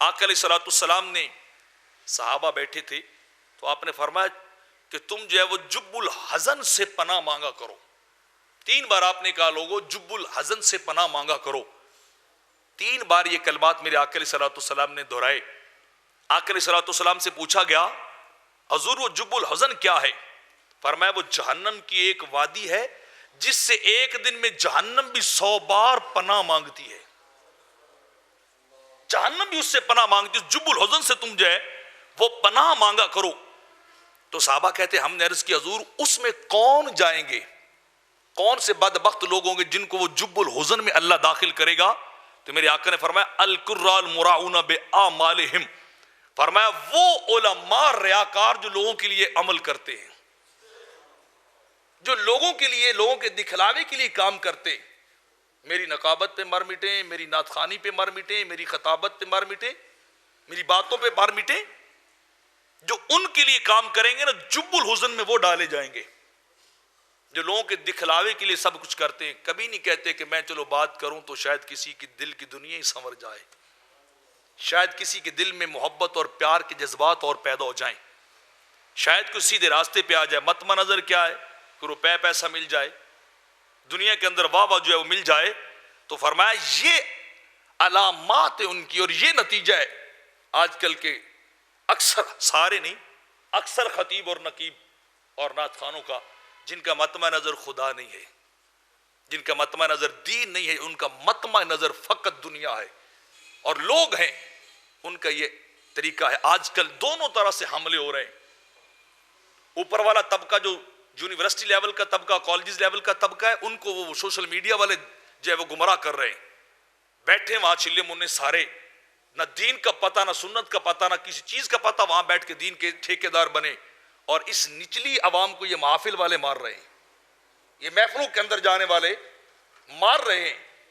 آقا علیہ الصلوۃ والسلام نے صحابہ بیٹھے تھے تو آپ نے فرمایا کہ تم جو ہے وہ جب الحزن سے پناہ مانگا کرو. 3 بار آپ نے کہا لوگوں جب الحزن سے پناہ مانگا کرو. 3 بار یہ کلمات میرے آقا علیہ الصلوۃ والسلام نے دہرائے. آقا علیہ الصلوۃ والسلام سے پوچھا گیا حضور وہ جب الحزن کیا ہے؟ فرمایا وہ جہنم کی ایک وادی ہے جس سے ایک دن میں جہنم بھی 100 بار پناہ مانگتی ہے. جہنم بھی اس سے پناہ مانگتی ہے. جب الحزن سے تم جو ہے وہ پناہ مانگا کرو. تو صحابہ کہتے ہم نے عرض کی حضور اس میں کون جائیں گے؟ کون سے بدبخت لوگ ہوں گے جن کو وہ جب الحزن میں اللہ داخل کرے گا؟ تو میرے آقا نے فرمایا القراء المراؤون بأعمالہم، فرمایا وہ علماء ریاکار جو لوگوں کے لیے عمل کرتے ہیں، جو لوگوں کے لیے، لوگوں کے دکھلاوے کے لیے کام کرتے. میری نقابت پہ مر مٹیں، میری نعت خوانی پہ مر مٹیں، میری خطابت پہ مر مٹیں، میری باتوں پہ مر مٹیں، جو ان کے لیے کام کریں گے نا جب الحزن میں وہ ڈالے جائیں گے. جو لوگوں کے دکھلاوے کے لیے سب کچھ کرتے ہیں، کبھی نہیں کہتے کہ میں چلو بات کروں تو شاید کسی کی دل کی دنیا ہی سنور جائے، شاید کسی کے دل میں محبت اور پیار کے جذبات اور پیدا ہو جائیں، شاید کوئی سیدھے راستے پہ آ جائے. متما نظر کیا ہے کہ روپے پیسہ مل جائے، دنیا کے اندر واہ واہ جو ہے وہ مل جائے. تو فرمایا یہ علامات ہیں ان کی، اور یہ نتیجہ ہے آج کل کے اکثر، سارے نہیں، اکثر خطیب اور نقیب اور نعت خوانوں کا، جن کا مطمع نظر خدا نہیں ہے، جن کا مطمع نظر دین نہیں ہے، ان کا مطمع نظر فقط دنیا ہے. اور لوگ ہیں ان کا یہ طریقہ ہے. آج کل دونوں طرح سے حملے ہو رہے ہیں. اوپر والا طبقہ جو یونیورسٹی لیول کا طبقہ، کالجز لیول کا طبقہ ہے، ان کو وہ سوشل میڈیا والے جو ہے وہ گمراہ کر رہے ہیں. بیٹھے وہاں چلے منے سارے، نہ دین کا پتہ، نہ سنت کا پتہ، نہ کسی چیز کا پتہ، وہاں بیٹھ کے دین کے ٹھیکیدار بنے. اور اس نچلی عوام کو یہ محافل والے مار رہے ہیں، یہ محفلوں کے اندر جانے والے مار رہے ہیں.